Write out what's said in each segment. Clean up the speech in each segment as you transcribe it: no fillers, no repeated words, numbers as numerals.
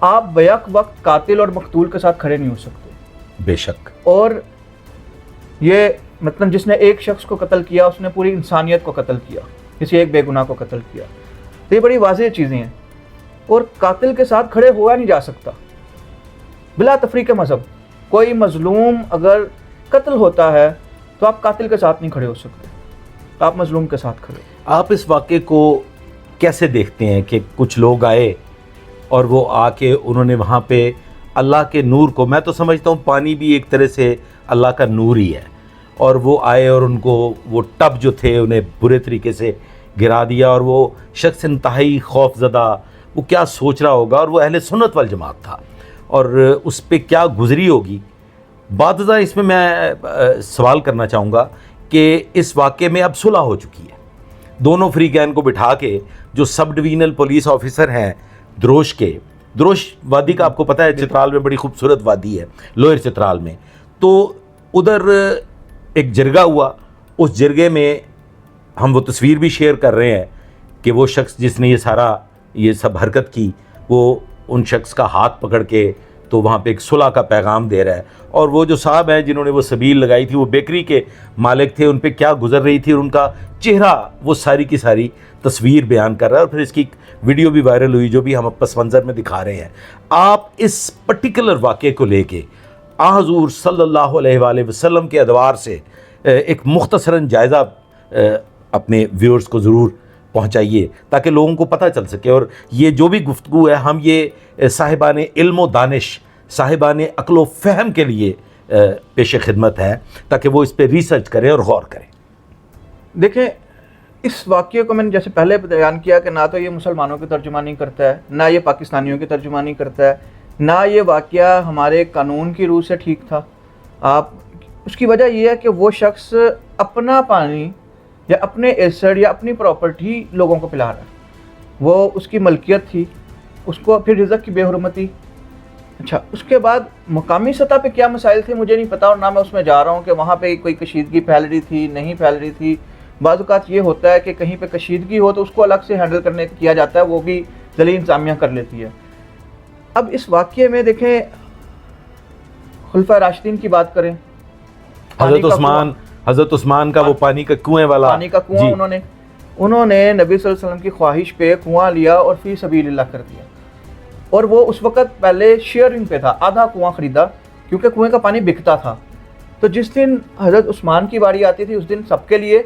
آپ بیک وقت قاتل اور مقتول کے ساتھ کھڑے نہیں ہو سکتے. بے شک. اور یہ مطلب جس نے ایک شخص کو قتل کیا اس نے پوری انسانیت کو قتل کیا, کسی ایک بے گناہ کو قتل کیا. تو یہ بڑی واضح چیزیں ہیں. اور قاتل کے ساتھ کھڑے ہوا نہیں جا سکتا بلا تفریق مذہب. کوئی مظلوم اگر قتل ہوتا ہے تو آپ قاتل کے ساتھ نہیں کھڑے ہو سکتے, آپ مظلوم کے ساتھ کھڑے. آپ اس واقعے کو کیسے دیکھتے ہیں کہ کچھ لوگ آئے اور وہ آ کے انہوں نے وہاں پہ اللہ کے نور کو, میں تو سمجھتا ہوں پانی بھی ایک طرح سے اللہ کا نور ہی ہے, اور وہ آئے اور ان کو وہ ٹب جو تھے انہیں برے طریقے سے گرا دیا, اور وہ شخص انتہائی خوف زدہ, وہ کیا سوچ رہا ہوگا, اور وہ اہل سنت والجماعت تھا, اور اس پہ کیا گزری ہوگی. بعد ازاں اس میں سوال کرنا چاہوں گا کہ اس واقعے میں اب صلح ہو چکی ہے. دونوں فریقین کو بٹھا کے جو سب ڈویژنل پولیس آفیسر ہیں دروش کے, دروش وادی کا آپ کو پتہ ہے چترال میں بڑی خوبصورت وادی ہے لوئر چترال میں, تو ادھر ایک جرگہ ہوا. اس جرگے میں ہم وہ تصویر بھی شیئر کر رہے ہیں کہ وہ شخص جس نے یہ سب حرکت کی, وہ ان شخص کا ہاتھ پکڑ کے تو وہاں پہ ایک صلح کا پیغام دے رہا ہے. اور وہ جو صاحب ہیں جنہوں نے وہ سبیل لگائی تھی, وہ بیکری کے مالک تھے, ان پہ کیا گزر رہی تھی اور ان کا چہرہ وہ ساری کی ساری تصویر بیان کر رہا ہے, اور پھر اس کی ویڈیو بھی وائرل ہوئی جو بھی ہم پس منظر میں دکھا رہے ہیں. آپ اس پرٹیکولر واقعے کو لے کے حضور صلی اللہ علیہ وآلہ وسلم کے ادوار سے ایک مختصراً جائزہ اپنے ویورز کو ضرور پہنچائیے تاکہ لوگوں کو پتہ چل سکے. اور یہ جو بھی گفتگو ہے ہم یہ صاحبان علم و دانش, صاحبان عقل و فہم کے لیے پیش خدمت ہے تاکہ وہ اس پہ ریسرچ کریں اور غور کریں. دیکھیں اس واقعے کو میں نے جیسے پہلے بیان کیا کہ نہ تو یہ مسلمانوں کی ترجمانی کرتا ہے, نہ یہ پاکستانیوں کی ترجمانی کرتا ہے, نہ یہ واقعہ ہمارے قانون کی روح سے ٹھیک تھا. آپ اس کی وجہ یہ ہے کہ وہ شخص اپنا پانی یا اپنے ایسڈ یا اپنی پراپرٹی لوگوں کو پلا رہا ہے. وہ اس کی ملکیت تھی, اس کو پھر رزق کی بے حرمتی. اچھا, اس کے بعد مقامی سطح پہ کیا مسائل تھے مجھے نہیں پتا, اور نہ میں اس میں جا رہا ہوں کہ وہاں پہ کوئی کشیدگی پھیل رہی تھی نہیں پھیل رہی تھی. بعض اوقات یہ ہوتا ہے کہ کہیں پہ کشیدگی ہو تو اس کو الگ سے ہینڈل کیا جاتا ہے, وہ بھی ذیلی انتظامیہ کر لیتی ہے. اب اس واقعے میں دیکھیں خلفائے راشدین کی بات کریں, حضرت عثمان کا وہ پانی کا کنویں والا پانی کا کنواں انہوں نے نبی صلی اللہ علیہ وسلم کی خواہش پہ کنواں لیا اور فی سبیل اللہ کر دیا. اور وہ اس وقت پہلے شیئرنگ پہ تھا, آدھا کنواں خریدا کیونکہ کنویں کا پانی بکتا تھا. تو جس دن حضرت عثمان کی باری آتی تھی اس دن سب کے لیے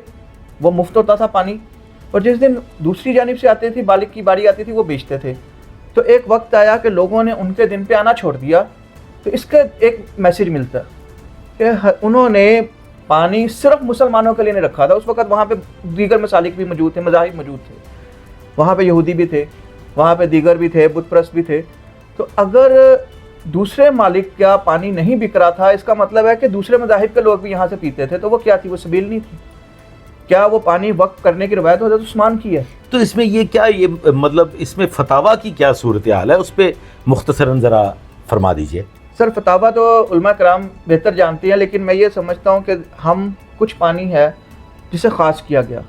وہ مفت ہوتا تھا پانی, اور جس دن دوسری جانب سے آتی تھی مالک کی باری آتی تھی وہ بیچتے تھے. تو ایک وقت آیا کہ لوگوں نے ان کے دن پہ آنا چھوڑ دیا. تو اس کا ایک میسیج ملتا ہے کہ انہوں نے پانی صرف مسلمانوں کے لیے نہیں رکھا تھا. اس وقت وہاں پہ دیگر مسالک بھی موجود تھے, مذاہب موجود تھے, وہاں پہ یہودی بھی تھے, وہاں پہ دیگر بھی تھے, بت پرست بھی تھے. تو اگر دوسرے مالک کا پانی نہیں بک رہا تھا اس کا مطلب ہے کہ دوسرے مذاہب کے لوگ بھی یہاں سے پیتے تھے. تو وہ کیا تھی, وہ سبیل نہیں تھی. کیا وہ پانی وقف کرنے کی روایت حضرت عثمان کی ہے؟ تو اس میں یہ کیا, یہ مطلب اس میں فتاویٰ کی کیا صورتحال ہے, اس پہ مختصراً ذرا فرما دیجئے. سر فتاویٰ تو علماء کرام بہتر جانتی ہیں, لیکن میں یہ سمجھتا ہوں کہ ہم کچھ پانی ہے جسے خاص کیا گیا,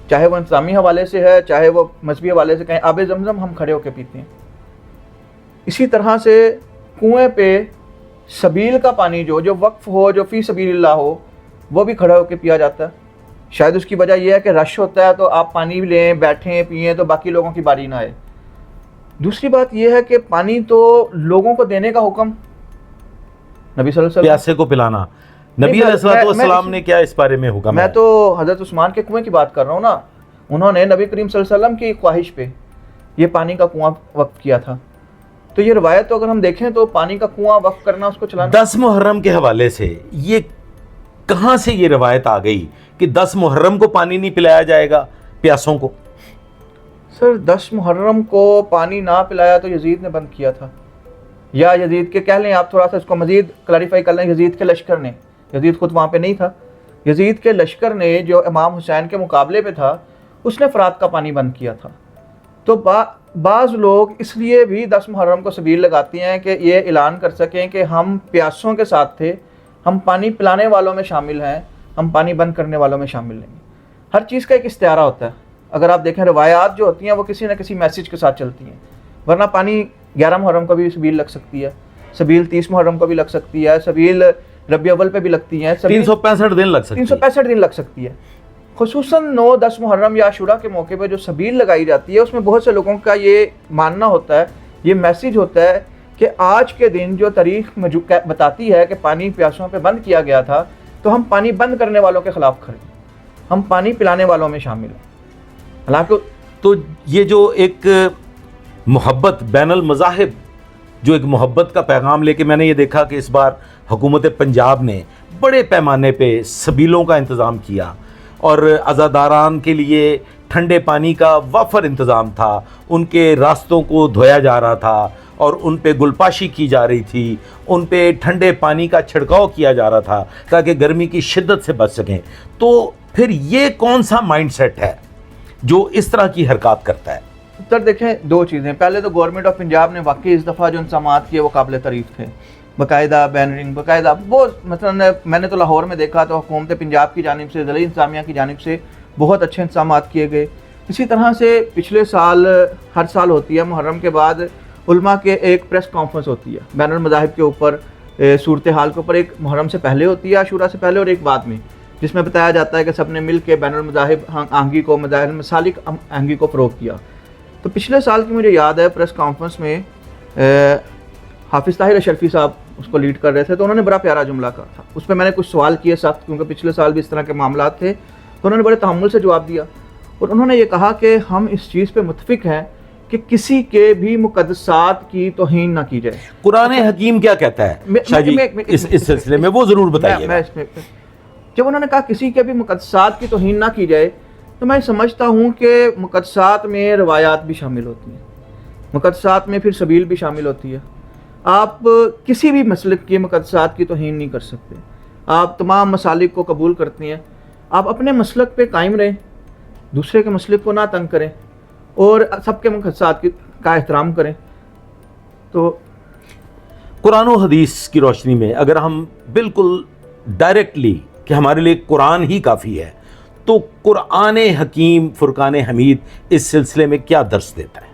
چاہے وہ انتظامی حوالے سے ہے چاہے وہ مذہبی حوالے سے, کہیں آب زمزم ہم کھڑے ہو کے پیتے ہیں. اسی طرح سے کنویں پہ سبیل کا پانی جو وقف ہو, جو فی سبیل اللہ ہو, وہ بھی کھڑا ہو کے پیا جاتا ہے. شاید اس کی وجہ یہ ہے کہ رش ہوتا ہے تو آپ پانی لیں, بیٹھیں, پئیں تو باقی لوگوں کی باری نہ آئے. دوسری بات یہ ہے کہ پانی تو لوگوں کو دینے کا حکم نبی صلی اللہ علیہ وسلم, پیاسے کو پلانا, نبی علیہ السلام نے کیا اس بارے میں حکم؟ میں تو حضرت عثمان کے کنویں کی بات کر رہا ہوں نا. انہوں نے نبی کریم صلی اللہ علیہ وسلم کی خواہش پہ یہ پانی کا کنواں وقف کیا تھا. تو یہ روایت تو اگر ہم دیکھیں تو پانی کا کنواں وقف کرنا, اس کو چلانا, 10 محرم کے حوالے سے یہ کہاں سے یہ روایت آ گئی کہ 10 محرم کو پانی نہیں پلایا جائے گا پیاسوں کو؟ سر 10 محرم کو پانی نہ پلایا تو یزید نے بند کیا تھا, یا یزید کے کہہ لیں آپ, تھوڑا سا اس کو مزید کلیریفائی کر لیں, یزید کے لشکر نے, یزید خود وہاں پہ نہیں تھا, یزید کے لشکر نے جو امام حسین کے مقابلے پہ تھا اس نے فرات کا پانی بند کیا تھا. تو بعض لوگ اس لیے بھی 10 محرم کو سبیل لگاتے ہیں کہ یہ اعلان کر سکیں کہ ہم پیاسوں کے ساتھ تھے, ہم پانی پلانے والوں میں شامل ہیں, ہم پانی بند کرنے والوں میں شامل نہیں. ہر چیز کا ایک استعارہ ہوتا ہے. اگر آپ دیکھیں روایات جو ہوتی ہیں وہ کسی نہ کسی میسیج کے ساتھ چلتی ہیں, ورنہ پانی 11 محرم کو بھی سبیل لگ سکتی ہے, سبیل 30 محرم کو بھی لگ سکتی ہے, سبیل ربیع اول پہ بھی لگتی ہیں, 365 دن لگ سکتی ہے, 365 دن لگ سکتی ہے. خصوصاً 9-10 محرم یا عاشوراء کے موقع پہ جو سبیل لگائی جاتی ہے اس میں بہت سے لوگوں کا یہ ماننا ہوتا ہے, یہ میسیج ہوتا ہے کہ آج کے دن جو تاریخ بتاتی ہے کہ پانی پیاسوں پہ بند کیا گیا تھا, تو ہم پانی بند کرنے والوں کے خلاف کھڑے, ہم پانی پلانے والوں میں شامل ہیں. حالانکہ تو یہ جو ایک محبت بین المذاہب, جو ایک محبت کا پیغام لے کے, میں نے یہ دیکھا کہ اس بار حکومت پنجاب نے بڑے پیمانے پہ سبیلوں کا انتظام کیا اور عزاداران کے لیے ٹھنڈے پانی کا وافر انتظام تھا, ان کے راستوں کو دھویا جا رہا تھا اور ان پہ گلپاشی کی جا رہی تھی, ان پہ ٹھنڈے پانی کا چھڑکاؤ کیا جا رہا تھا تاکہ گرمی کی شدت سے بچ سکیں. تو پھر یہ کون سا مائنڈ سیٹ ہے جو اس طرح کی حرکات کرتا ہے؟ سر دیکھیں, دو چیزیں. پہلے تو گورنمنٹ آف پنجاب نے واقعی اس دفعہ جو انتظامات کیے وہ قابل تعریف تھے, باقاعدہ بینرنگ, باقاعدہ وہ مثلا میں نے تو لاہور میں دیکھا تو حکومت پنجاب کی جانب سے, ضلعی انتظامیہ کی جانب سے بہت اچھے انتظامات کیے گئے. اسی طرح سے پچھلے سال, ہر سال ہوتی ہے محرم کے بعد علماء کے ایک پریس کانفرنس ہوتی ہے بین المذاہب کے اوپر, صورتحال کے اوپر. ایک محرم سے پہلے ہوتی ہے, عاشوراء سے پہلے, اور ایک بعد میں, جس میں بتایا جاتا ہے کہ سب نے مل کے بین المذاہب آہنگی کو, مذاہب مسالک آہنگی کو فروغ کیا. تو پچھلے سال کی مجھے یاد ہے پریس کانفرنس میں حافظ طاہر اشرفی صاحب اس کو لیڈ کر رہے تھے, تو انہوں نے بڑا پیارا جملہ کہا تھا. اس پہ میں نے کچھ سوال کیے سخت, کیونکہ پچھلے سال بھی اس طرح کے معاملات تھے, تو انہوں نے بڑے تحمل سے جواب دیا. اور انہوں نے یہ کہا کہ ہم اس چیز پہ متفق ہیں کہ کسی کے بھی مقدسات کی توہین نہ کی جائے. قرآن حکیم کیا کہتا ہے شاہ جی اس سلسلے میں, وہ ضرور بتائیے. جب انہوں نے کہا کسی کے بھی مقدسات کی توہین نہ کی جائے, تو میں سمجھتا ہوں کہ مقدسات میں روایات بھی شامل ہوتی ہیں, مقدسات میں پھر سبیل بھی شامل ہوتی ہے. آپ کسی بھی مسلک کی مقدسات کی توہین نہیں کر سکتے, آپ تمام مسالک کو قبول کرتے ہیں, آپ اپنے مسلک پہ قائم رہیں, دوسرے کے مسلک کو نہ تنگ کریں اور سب کے مقدسات کا احترام کریں. تو قرآن و حدیث کی روشنی میں اگر ہم بالکل ڈائریکٹلی کہ ہمارے لیے قرآن ہی کافی ہے, تو قرآن حکیم فرقان حمید اس سلسلے میں کیا درس دیتا ہے؟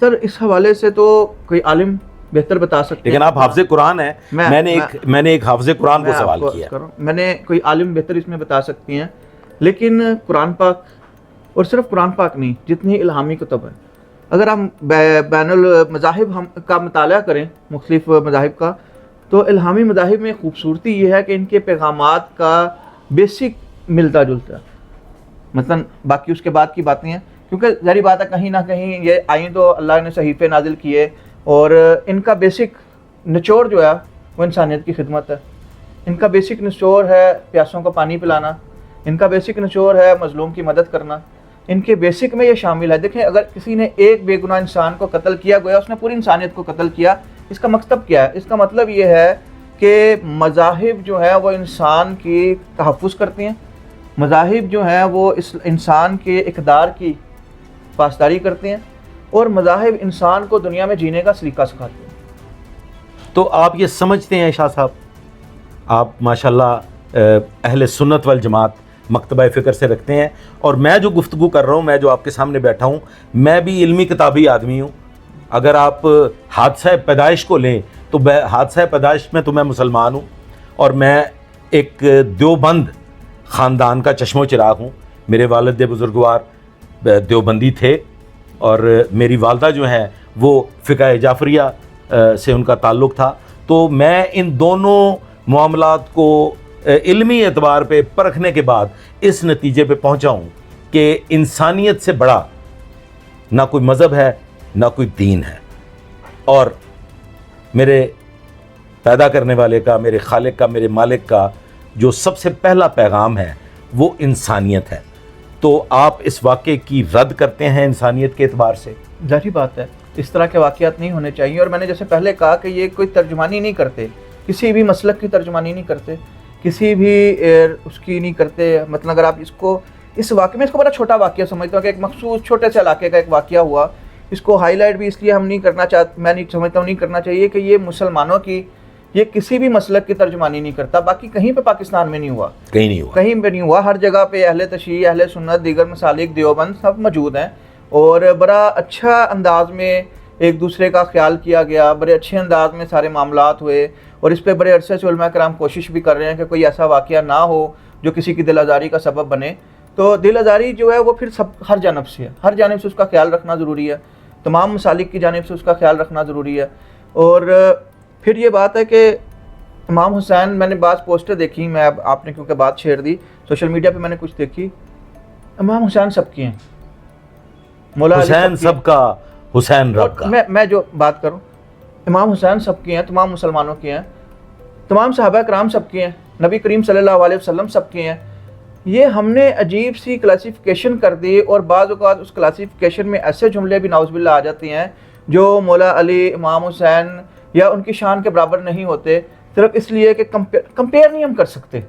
سر اس حوالے سے تو کوئی عالم بہتر بتا سکتے ہیں, لیکن آپ حافظ قرآن ہیں, میں نے ایک حافظ قرآن کو سوال کیا, میں نے کوئی عالم بہتر اس میں بتا سکتی ہیں. لیکن قرآن پاک, اور صرف قرآن پاک نہیں, جتنی الہامی کتب ہیں, اگر ہم بین المذاہب کا مطالعہ کریں مختلف مذاہب کا, تو الہامی مذاہب میں خوبصورتی یہ ہے کہ ان کے پیغامات کا بیسک ملتا جلتا ہے. مثلا باقی اس کے بعد کی باتیں ہیں, کیونکہ ظاہری بات ہے کہیں نہ کہیں یہ آئیں تو اللہ نے صحیفے نازل کیے, اور ان کا بیسک نچوڑ جو ہے وہ انسانیت کی خدمت ہے. ان کا بیسک نچوڑ ہے پیاسوں کو پانی پلانا, ان کا بیسک نچوڑ ہے مظلوم کی مدد کرنا. ان کے بیسک میں یہ شامل ہے. دیکھیں, اگر کسی نے ایک بے گناہ انسان کو قتل کیا, گویا اس نے پوری انسانیت کو قتل کیا. اس کا مقصد کیا ہے؟ اس کا مطلب یہ ہے کہ مذاہب جو ہے وہ انسان کی تحفظ کرتے ہیں, مذاہب جو ہیں وہ اس انسان کے اقدار کی پاسداری کرتے ہیں, اور مذاہب انسان کو دنیا میں جینے کا سلیقہ سکھاتے ہیں. تو آپ یہ سمجھتے ہیں شاہ صاحب, آپ ماشاءاللہ اہل سنت والجماعت مکتبہ فکر سے رکھتے ہیں, اور میں جو گفتگو کر رہا ہوں, میں جو آپ کے سامنے بیٹھا ہوں, میں بھی علمی کتابی آدمی ہوں. اگر آپ حادثہ پیدائش کو لیں تو حادثہ پیدائش میں تو میں مسلمان ہوں, اور میں ایک دیوبند خاندان کا چشم و چراغ ہوں. میرے والد بزرگوار دیوبندی تھے, اور میری والدہ جو ہیں وہ فقہ جعفریہ سے ان کا تعلق تھا. تو میں ان دونوں معاملات کو علمی اعتبار پہ پرکھنے کے بعد اس نتیجے پہ پہنچا ہوں کہ انسانیت سے بڑا نہ کوئی مذہب ہے, نہ کوئی دین ہے, اور میرے پیدا کرنے والے کا, میرے خالق کا, میرے مالک کا جو سب سے پہلا پیغام ہے وہ انسانیت ہے. تو آپ اس واقعے کی رد کرتے ہیں انسانیت کے اعتبار سے؟ ظاہری بات ہے, اس طرح کے واقعات نہیں ہونے چاہیے. اور میں نے جیسے پہلے کہا کہ یہ کوئی ترجمانی نہیں کرتے, کسی بھی مسلک کی ترجمانی نہیں کرتے, کسی بھی اس کی نہیں کرتے. مطلب اگر آپ اس واقعے میں اس کو بڑا چھوٹا واقعہ سمجھتا ہوں کہ ایک مخصوص چھوٹے سے علاقے کا ایک واقعہ ہوا, اس کو ہائی لائٹ بھی اس لیے ہم نہیں کرنا چاہتے, میں نہیں سمجھتا ہوں نہیں کرنا چاہیے کہ یہ مسلمانوں کی, یہ کسی بھی مسلک کی ترجمانی نہیں کرتا. باقی کہیں پہ پاکستان میں نہیں ہوا, کہیں پہ نہیں ہوا. ہر جگہ پہ اہل تشیع, اہل سنت, دیگر مسالک, دیوبند سب موجود ہیں, اور بڑا اچھا انداز میں ایک دوسرے کا خیال کیا گیا, بڑے اچھے انداز میں سارے معاملات ہوئے, اور اس پہ بڑے عرصے سے علماء کرام کوشش بھی کر رہے ہیں کہ کوئی ایسا واقعہ نہ ہو جو کسی کی دل آزاری کا سبب بنے. تو دل آزاری جو ہے وہ پھر ہر جانب سے ہے, ہر جانب سے اس کا خیال رکھنا ضروری ہے, تمام مسالک کی جانب سے اس کا خیال رکھنا ضروری ہے. اور پھر یہ بات ہے کہ امام حسین, میں نے بعض پوسٹر دیکھی, میں اب آپ نے کیونکہ بات چھیڑ دی, سوشل میڈیا پہ میں نے کچھ دیکھی, امام حسین سب کے ہیں, مولا علی حسین سب کا, حسین رب کا. میں جو بات کروں, امام حسین سب کے ہیں, تمام مسلمانوں کے ہیں, تمام صحابہ کرام سب کے ہیں, نبی کریم صلی اللہ علیہ وسلم سب کے ہیں. یہ ہم نے عجیب سی کلاسیفیکیشن کر دی, اور بعض اوقات اس کلاسیفیکیشن میں ایسے جملے بھی نعوذ باللہ آ جاتے ہیں جو مولا علی, امام حسین یا ان کی شان کے برابر نہیں ہوتے, صرف اس لیے کہ کمپیئر نہیں ہم کر سکتے.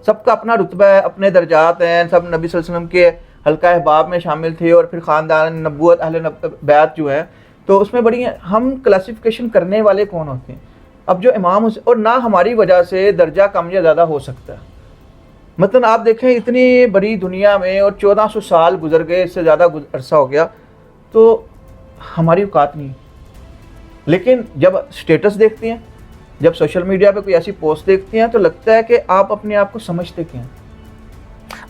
سب کا اپنا رتبہ ہے, اپنے درجات ہیں, سب نبی صلی اللہ علیہ وسلم کے حلقہ احباب میں شامل تھے, اور پھر خاندان نبوت اہل بیت جو ہیں, تو اس میں بڑی ہیں. ہم کلاسیفیکیشن کرنے والے کون ہوتے ہیں؟ اب جو امام حسین, اور نہ ہماری وجہ سے درجہ کم یا زیادہ ہو سکتا ہے. مثلا آپ دیکھیں اتنی بڑی دنیا میں, اور 1400 سال گزر گئے, اس سے زیادہ عرصہ ہو گیا, تو ہماری اوقات نہیں. لیکن جب سٹیٹس دیکھتے ہیں, جب سوشل میڈیا پہ کوئی ایسی پوسٹ دیکھتے ہیں, تو لگتا ہے کہ آپ اپنے آپ کو سمجھتے کیا ہیں؟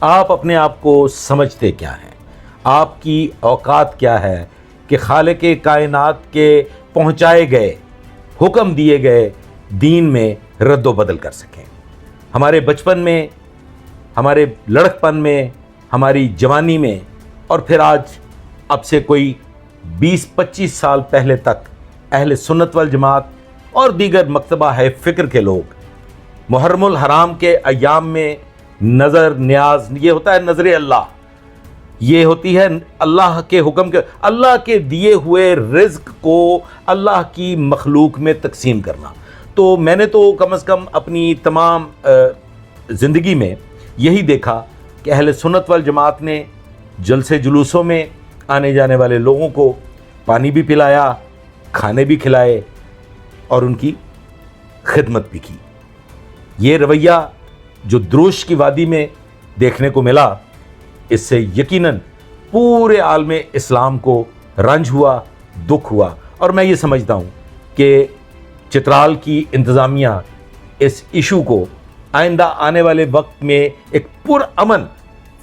آپ اپنے آپ کو سمجھتے کیا ہیں؟ آپ کی اوقات کیا ہے کہ خالق کائنات کے پہنچائے گئے, حکم دیے گئے دین میں رد و بدل کر سکیں؟ ہمارے بچپن میں, ہمارے لڑکپن میں, ہماری جوانی میں, اور پھر آج اب سے کوئی 20-25 سال پہلے تک اہل سنت والجماعت اور دیگر مکتبہ ہے فکر کے لوگ محرم الحرام کے ایام میں نظر نیاز, یہ ہوتا ہے نظر اللہ, یہ ہوتی ہے اللہ کے حکم کے, اللہ کے دیے ہوئے رزق کو اللہ کی مخلوق میں تقسیم کرنا. تو میں نے تو کم از کم اپنی تمام زندگی میں یہی دیکھا کہ اہل سنت والجماعت نے جلسے جلوسوں میں آنے جانے والے لوگوں کو پانی بھی پلایا, کھانے بھی کھلائے, اور ان کی خدمت بھی کی. یہ رویہ جو دروش کی وادی میں دیکھنے کو ملا, اس سے یقیناً پورے عالم اسلام کو رنج ہوا, دکھ ہوا. اور میں یہ سمجھتا ہوں کہ چترال کی انتظامیہ اس ایشو کو آئندہ آنے والے وقت میں ایک پرامن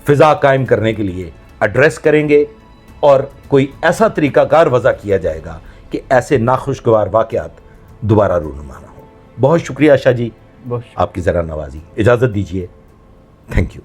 فضا قائم کرنے کے لیے ایڈریس کریں گے, اور کوئی ایسا طریقہ کار وضع کیا جائے گا کہ ایسے ناخوشگوار واقعات دوبارہ رونما نہ ہوں. بہت شکریہ عائشہ جی, آپ کی ذرا نوازی. اجازت دیجیے. Thank you.